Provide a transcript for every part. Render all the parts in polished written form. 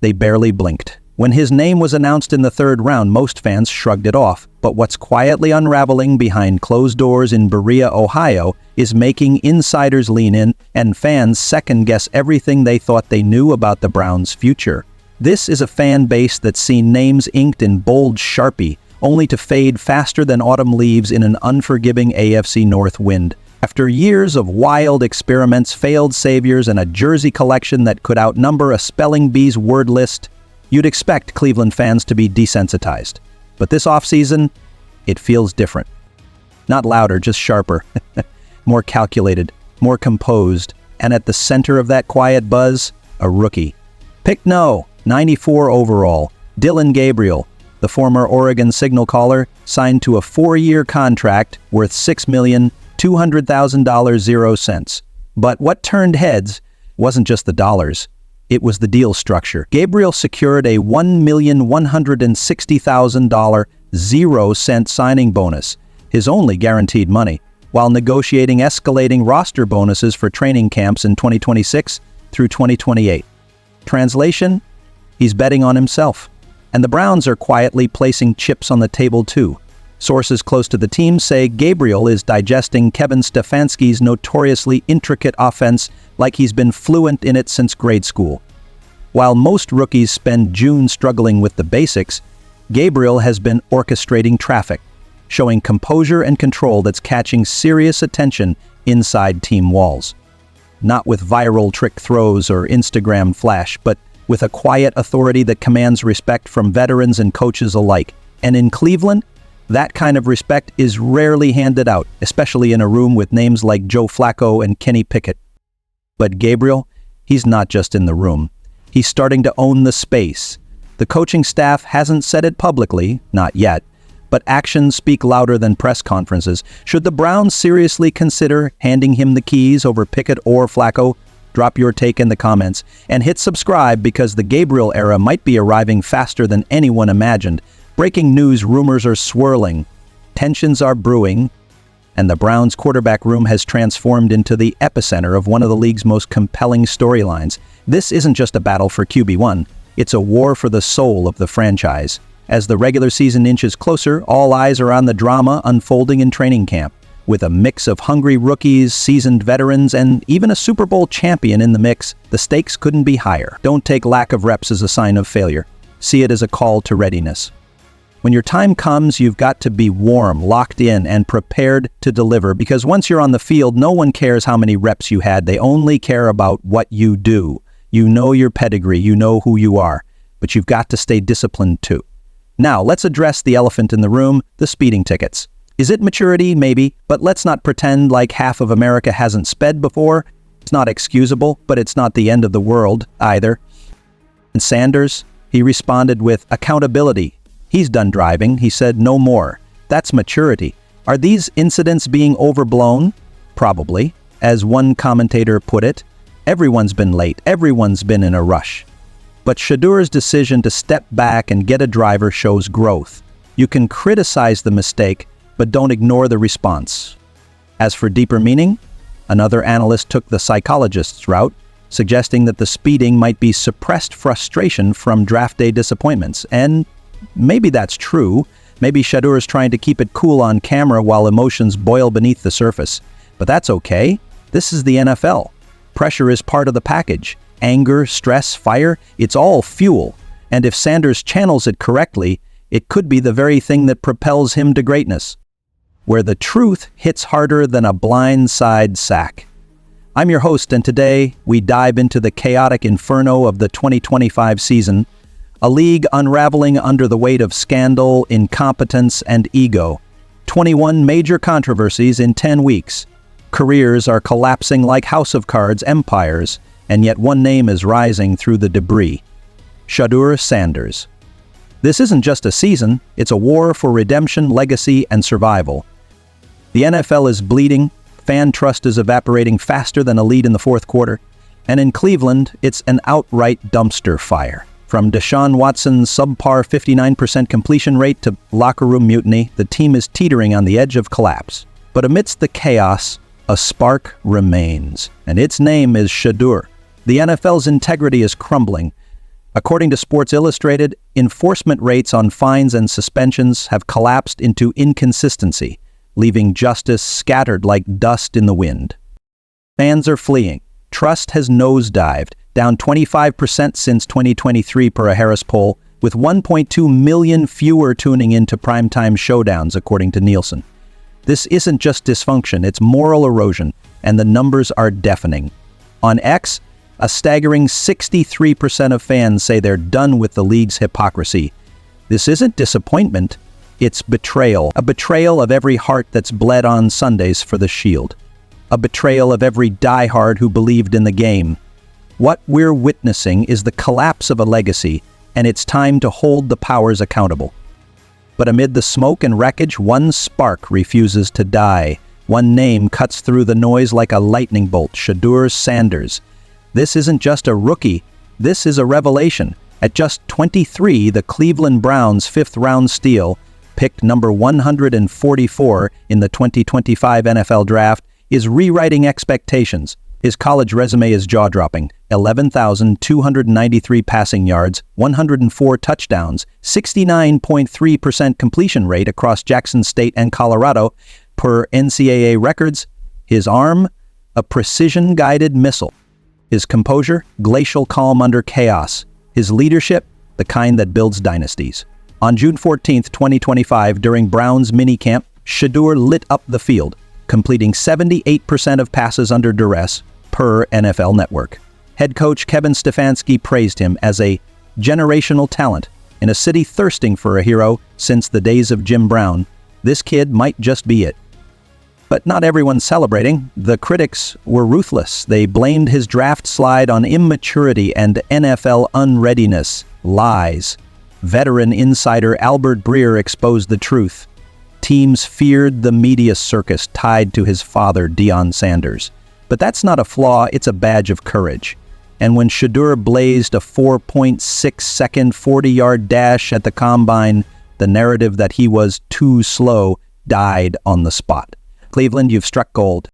They barely blinked. When his name was announced in the third round, most fans shrugged it off. But what's quietly unraveling behind closed doors in Berea, Ohio, is making insiders lean in and fans second-guess everything they thought they knew about the Browns' future. This is a fan base that's seen names inked in bold Sharpie, only to fade faster than autumn leaves in an unforgiving AFC North wind. After years of wild experiments, failed saviors, and a jersey collection that could outnumber a spelling bee's word list, you'd expect Cleveland fans to be desensitized. But this offseason, it feels different. Not louder, just sharper. More calculated, more composed, and at the center of that quiet buzz, a rookie. Pick 94 overall, Dillon Gabriel, the former Oregon signal caller, signed to a 4-year contract worth $6,200,000 0 cents. But what turned heads wasn't just the dollars. It was the deal structure. Gabriel secured a $1,160,000 0 cent signing bonus, his only guaranteed money, while negotiating escalating roster bonuses for training camps in 2026 through 2028. Translation? He's betting on himself. And the Browns are quietly placing chips on the table too. Sources close to the team say Gabriel is digesting Kevin Stefanski's notoriously intricate offense like he's been fluent in it since grade school. While most rookies spend June struggling with the basics, Gabriel has been orchestrating traffic, showing composure and control that's catching serious attention inside team walls. Not with viral trick throws or Instagram flash, but with a quiet authority that commands respect from veterans and coaches alike. And in Cleveland, that kind of respect is rarely handed out, especially in a room with names like Joe Flacco and Kenny Pickett. But Gabriel, he's not just in the room. He's starting to own the space. The coaching staff hasn't said it publicly, not yet, but actions speak louder than press conferences. Should the Browns seriously consider handing him the keys over Pickett or Flacco? Drop your take in the comments and hit subscribe because the Gabriel era might be arriving faster than anyone imagined. Breaking news rumors are swirling, tensions are brewing, and the Browns' quarterback room has transformed into the epicenter of one of the league's most compelling storylines. This isn't just a battle for QB1, it's a war for the soul of the franchise. As the regular season inches closer, all eyes are on the drama unfolding in training camp. With a mix of hungry rookies, seasoned veterans, and even a Super Bowl champion in the mix, the stakes couldn't be higher. Don't take lack of reps as a sign of failure. See it as a call to readiness. When your time comes, you've got to be warm, locked in, and prepared to deliver, because once you're on the field, no one cares how many reps you had. They only care about what you do. You know your pedigree, you know who you are, but you've got to stay disciplined too. Now, let's address the elephant in the room, the speeding tickets. Is it maturity? Maybe, but let's not pretend like half of America hasn't sped before. It's not excusable, but it's not the end of the world either. And Sanders, he responded with accountability. He's done driving. He said no more. That's maturity. Are these incidents being overblown? Probably. As one commentator put it, everyone's been late. Everyone's been in a rush. But Shedeur's decision to step back and get a driver shows growth. You can criticize the mistake, but don't ignore the response. As for deeper meaning, another analyst took the psychologist's route, suggesting that the speeding might be suppressed frustration from draft day disappointments. And maybe that's true. Maybe Shedeur is trying to keep it cool on camera while emotions boil beneath the surface. But that's okay. This is the NFL. Pressure is part of the package. Anger, stress, fire, it's all fuel. And if Sanders channels it correctly, it could be the very thing that propels him to greatness, where the truth hits harder than a blindside sack. I'm your host, and today we dive into the chaotic inferno of the 2025 season, a league unraveling under the weight of scandal, incompetence, and ego. 21 major controversies in 10 weeks. Careers are collapsing like House of Cards empires, and yet one name is rising through the debris. Shedeur Sanders. This isn't just a season, it's a war for redemption, legacy, and survival. The NFL is bleeding, fan trust is evaporating faster than a lead in the fourth quarter, and in Cleveland, it's an outright dumpster fire. From Deshaun Watson's subpar 59% completion rate to locker room mutiny, the team is teetering on the edge of collapse. But amidst the chaos, a spark remains, and its name is Shedeur. The NFL's integrity is crumbling. According to Sports Illustrated, enforcement rates on fines and suspensions have collapsed into inconsistency, leaving justice scattered like dust in the wind. Fans are fleeing. Trust has nosedived, down 25% since 2023 per a Harris poll, with 1.2 million fewer tuning into primetime showdowns, according to Nielsen. This isn't just dysfunction, it's moral erosion, and the numbers are deafening. On X, a staggering 63% of fans say they're done with the league's hypocrisy. This isn't disappointment, it's betrayal. A betrayal of every heart that's bled on Sundays for the Shield. A betrayal of every diehard who believed in the game. What we're witnessing is the collapse of a legacy, and it's time to hold the powers accountable. But amid the smoke and wreckage, one spark refuses to die. One name cuts through the noise like a lightning bolt: Shedeur Sanders. This isn't just a rookie, this is a revelation. At just 23, the Cleveland Browns' fifth-round steal, picked number 144 in the 2025 NFL Draft, is rewriting expectations. His college resume is jaw-dropping: 11,293 passing yards, 104 touchdowns, 69.3% completion rate across Jackson State and Colorado per NCAA records. His arm, a precision-guided missile. His composure, glacial calm under chaos. His leadership, the kind that builds dynasties. On June 14, 2025, during Browns minicamp, Shedeur lit up the field, completing 78% of passes under duress, per NFL Network. Head coach Kevin Stefanski praised him as a generational talent in a city thirsting for a hero since the days of Jim Brown. This kid might just be it. But not everyone's celebrating. The critics were ruthless. They blamed his draft slide on immaturity and NFL unreadiness. Lies. Veteran insider Albert Breer exposed the truth. Teams feared the media circus tied to his father, Deion Sanders. But that's not a flaw, it's a badge of courage. And when Shedeur blazed a 4.6-second 40-yard dash at the Combine, the narrative that he was too slow died on the spot. Cleveland, you've struck gold.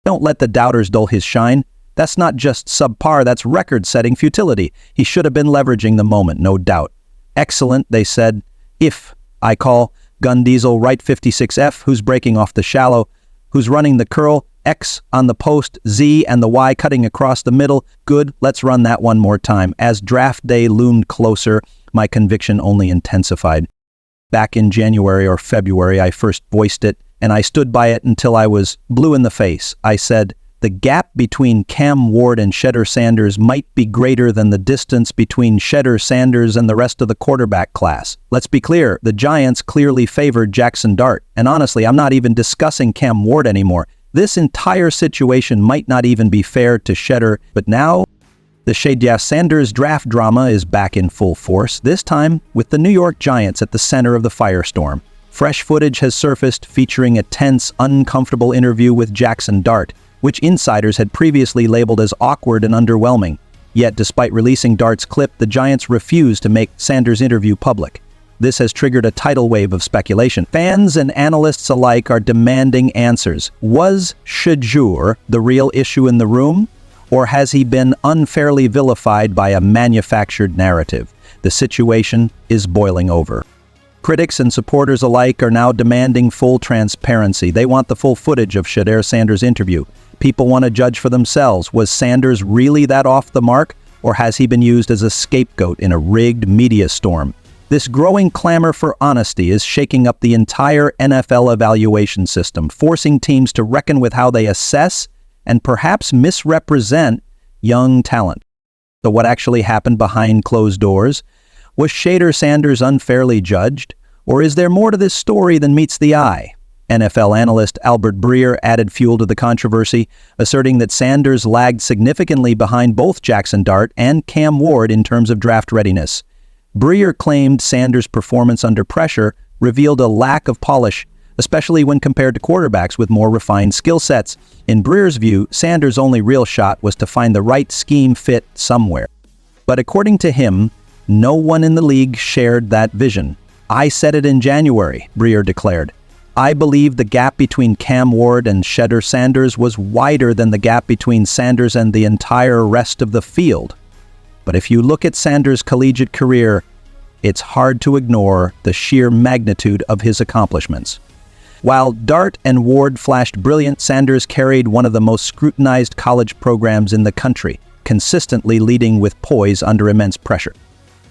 Don't let the doubters dull his shine. That's not just subpar, that's record-setting futility. He should have been leveraging the moment, no doubt. Excellent, they said. If I call Gun Diesel right 56F, who's breaking off the shallow, who's running the curl, X on the post, Z and the Y cutting across the middle. Good, let's run that one more time. As draft day loomed closer, my conviction only intensified. Back in January or February, I first voiced it, and I stood by it until I was blue in the face. I said, the gap between Cam Ward and Shedeur Sanders might be greater than the distance between Shedeur Sanders and the rest of the quarterback class. Let's be clear, the Giants clearly favored Jackson Dart, and honestly, I'm not even discussing Cam Ward anymore. This entire situation might not even be fair to Shedeur, but now the Shedeur Sanders draft drama is back in full force, this time with the New York Giants at the center of the firestorm. Fresh footage has surfaced featuring a tense, uncomfortable interview with Jackson Dart, which insiders had previously labeled as awkward and underwhelming. Yet, despite releasing Dart's clip, the Giants refused to make Sanders' interview public. This has triggered a tidal wave of speculation. Fans and analysts alike are demanding answers. Was Shedeur the real issue in the room? Or has he been unfairly vilified by a manufactured narrative? The situation is boiling over. Critics and supporters alike are now demanding full transparency. They want the full footage of Shedeur Sanders' interview. People want to judge for themselves. Was Sanders really that off the mark? Or has he been used as a scapegoat in a rigged media storm? This growing clamor for honesty is shaking up the entire NFL evaluation system, forcing teams to reckon with how they assess and perhaps misrepresent young talent. So what actually happened behind closed doors? Was Shedeur Sanders unfairly judged? Or is there more to this story than meets the eye? NFL analyst Albert Breer added fuel to the controversy, asserting that Sanders lagged significantly behind both Jackson Dart and Cam Ward in terms of draft readiness. Breer claimed Sanders' performance under pressure revealed a lack of polish, especially when compared to quarterbacks with more refined skill sets. In Breer's view, Sanders' only real shot was to find the right scheme fit somewhere. But according to him, no one in the league shared that vision. I said it in January, Breer declared. I believe the gap between Cam Ward and Shedeur Sanders was wider than the gap between Sanders and the entire rest of the field. But if you look at Sanders' collegiate career, it's hard to ignore the sheer magnitude of his accomplishments. While Dart and Ward flashed brilliant, Sanders carried one of the most scrutinized college programs in the country, consistently leading with poise under immense pressure.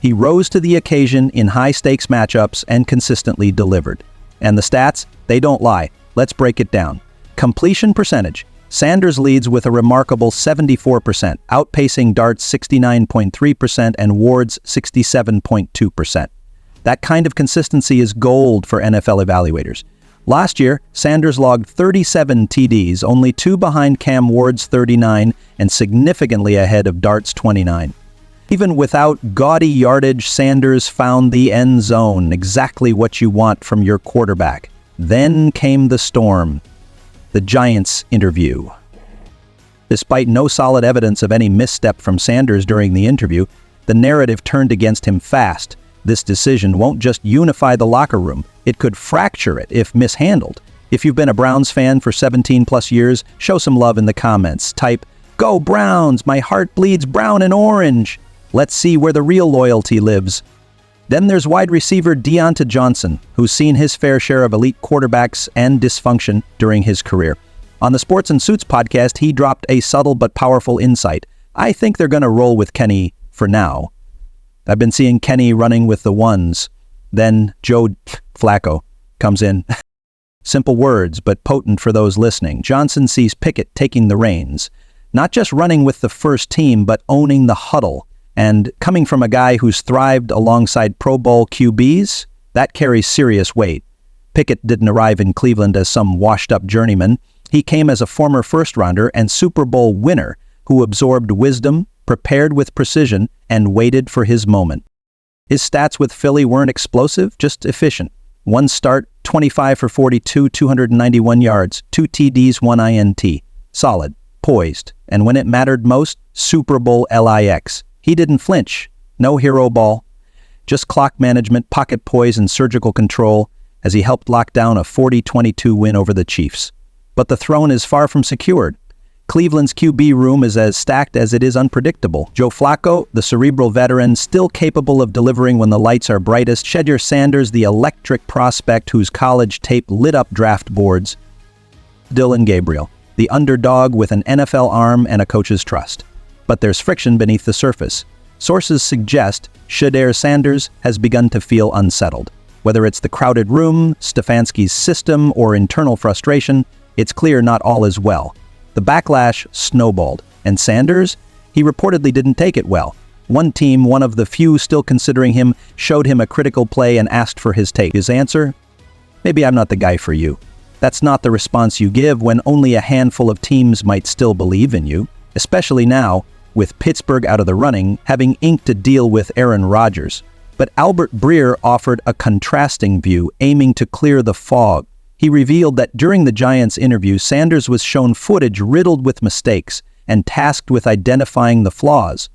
He rose to the occasion in high-stakes matchups and consistently delivered. And the stats? They don't lie. Let's break it down. Completion percentage. Sanders leads with a remarkable 74%, outpacing Dart's 69.3% and Ward's 67.2%. That kind of consistency is gold for NFL evaluators. Last year, Sanders logged 37 TDs, only 2 behind Cam Ward's 39 and significantly ahead of Dart's 29. Even without gaudy yardage, Sanders found the end zone, exactly what you want from your quarterback. Then came the storm. The Giants interview. Despite no solid evidence of any misstep from Sanders during the interview, the narrative turned against him fast. This decision won't just unify the locker room, it could fracture it if mishandled. If you've been a Browns fan for 17 plus years, show some love in the comments. Type, "Go Browns, my heart bleeds brown and orange." Let's see where the real loyalty lives. Then there's wide receiver Diontae Johnson, who's seen his fair share of elite quarterbacks and dysfunction during his career. On the Sports and Suits podcast, he dropped a subtle but powerful insight. I think they're going to roll with Kenny for now. I've been seeing Kenny running with the ones. Then Joe Flacco comes in. Simple words, but potent for those listening. Johnson sees Pickett taking the reins, not just running with the first team, but owning the huddle. And coming from a guy who's thrived alongside Pro Bowl QBs, that carries serious weight. Pickett didn't arrive in Cleveland as some washed-up journeyman. He came as a former first-rounder and Super Bowl winner who absorbed wisdom, prepared with precision, and waited for his moment. His stats with Philly weren't explosive, just efficient. One start, 25 for 42, 291 yards, 2 TDs, 1 INT. Solid, poised, and when it mattered most, Super Bowl LIX. He didn't flinch. No hero ball. Just clock management, pocket poise, and surgical control as he helped lock down a 40-22 win over the Chiefs. But the throne is far from secured. Cleveland's QB room is as stacked as it is unpredictable. Joe Flacco, the cerebral veteran, still capable of delivering when the lights are brightest. Shedeur Sanders, the electric prospect whose college tape lit up draft boards. Dillon Gabriel, the underdog with an NFL arm and a coach's trust. But there's friction beneath the surface. Sources suggest Shedeur Sanders has begun to feel unsettled. Whether it's the crowded room, Stefanski's system, or internal frustration, it's clear not all is well. The backlash snowballed, and Sanders, he reportedly didn't take it well. One team, one of the few still considering him, showed him a critical play and asked for his take. His answer? Maybe I'm not the guy for you. That's not the response you give when only a handful of teams might still believe in you, especially now, with Pittsburgh out of the running, having inked a deal with Aaron Rodgers. But Albert Breer offered a contrasting view, aiming to clear the fog. He revealed that during the Giants interview, Sanders was shown footage riddled with mistakes and tasked with identifying the flaws.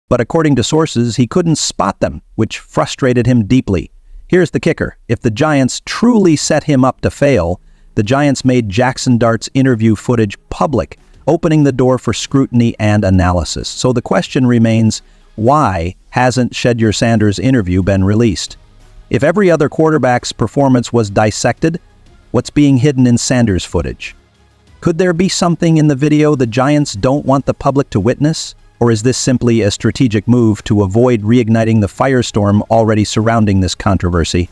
But according to sources, he couldn't spot them, which frustrated him deeply. Here's the kicker. If the Giants truly set him up to fail, the Giants made Jackson Dart's interview footage public, opening the door for scrutiny and analysis. So the question remains, why hasn't Shedeur Sanders' interview been released? If every other quarterback's performance was dissected, what's being hidden in Sanders' footage? Could there be something in the video the Giants don't want the public to witness? Or is this simply a strategic move to avoid reigniting the firestorm already surrounding this controversy?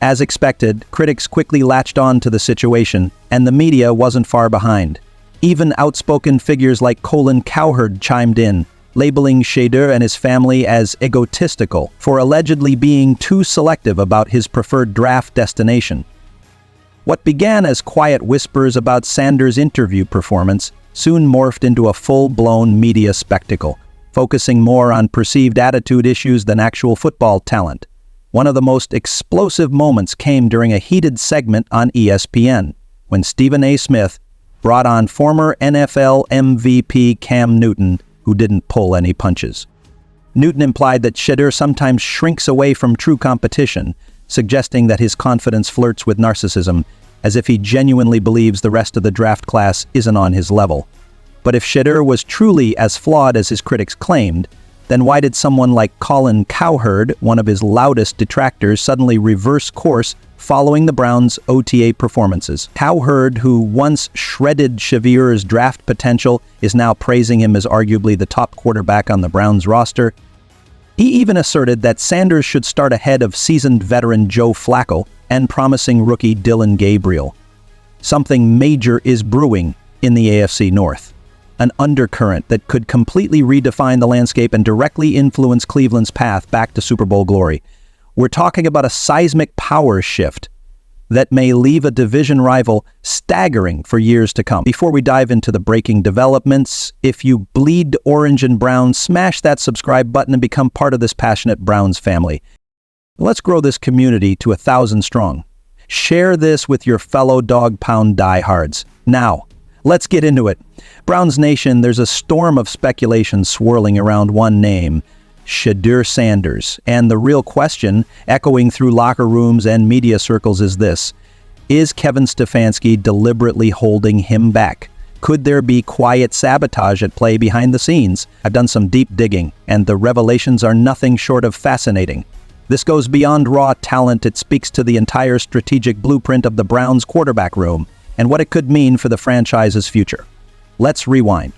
As expected, critics quickly latched on to the situation, and the media wasn't far behind. Even outspoken figures like Colin Cowherd chimed in, labeling Shedeur and his family as egotistical for allegedly being too selective about his preferred draft destination. What began as quiet whispers about Sanders' interview performance soon morphed into a full-blown media spectacle, focusing more on perceived attitude issues than actual football talent. One of the most explosive moments came during a heated segment on ESPN, when Stephen A. Smith brought on former NFL MVP Cam Newton, who didn't pull any punches. Newton implied that Shedeur sometimes shrinks away from true competition, suggesting that his confidence flirts with narcissism, as if he genuinely believes the rest of the draft class isn't on his level. But if Shedeur was truly as flawed as his critics claimed, then why did someone like Colin Cowherd, one of his loudest detractors, suddenly reverse course following the Browns' OTA performances? Cowherd, who once shredded Shedeur's draft potential, is now praising him as arguably the top quarterback on the Browns roster. He even asserted that Sanders should start ahead of seasoned veteran Joe Flacco and promising rookie Dillon Gabriel. Something major is brewing in the AFC North. An undercurrent that could completely redefine the landscape and directly influence Cleveland's path back to Super Bowl glory. We're talking about a seismic power shift that may leave a division rival staggering for years to come. Before we dive into the breaking developments, if you bleed orange and brown, smash that subscribe button and become part of this passionate Browns family. Let's grow this community to 1,000 strong. Share this with your fellow dog pound diehards. Now, let's get into it. Browns Nation, there's a storm of speculation swirling around one name, Shedeur Sanders. And the real question, echoing through locker rooms and media circles, is this: is Kevin Stefanski deliberately holding him back? Could there be quiet sabotage at play behind the scenes? I've done some deep digging, and the revelations are nothing short of fascinating. This goes beyond raw talent. It speaks to the entire strategic blueprint of the Browns quarterback room and what it could mean for the franchise's future. Let's rewind.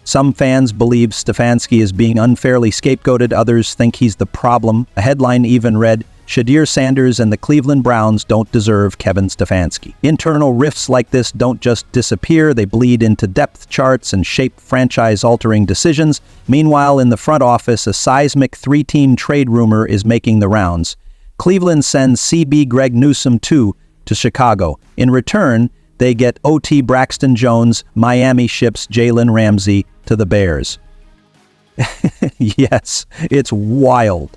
Some fans believe Stefanski is being unfairly scapegoated. Others think he's the problem. A headline even read, "Shedeur Sanders and the Cleveland Browns don't deserve Kevin Stefanski." Internal rifts like this don't just disappear, they bleed into depth charts and shape franchise-altering decisions. Meanwhile, in the front office, a seismic three-team trade rumor is making the rounds. Cleveland sends CB Greg Newsome to Chicago. In return, they get OT Braxton Jones. Miami ships Jalen Ramsey to the Bears. Yes, it's wild.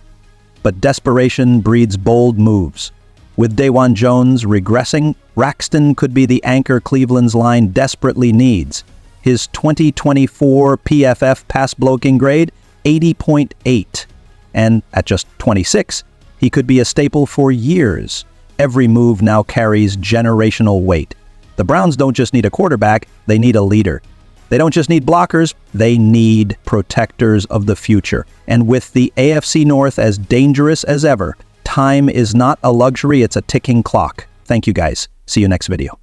But desperation breeds bold moves. With Dawan Jones regressing, Braxton could be the anchor Cleveland's line desperately needs. His 2024 PFF pass blocking grade, 80.8. And at just 26, he could be a staple for years. Every move now carries generational weight. The Browns don't just need a quarterback, they need a leader. They don't just need blockers, they need protectors of the future. And with the AFC North as dangerous as ever, time is not a luxury, it's a ticking clock. Thank you guys. See you next video.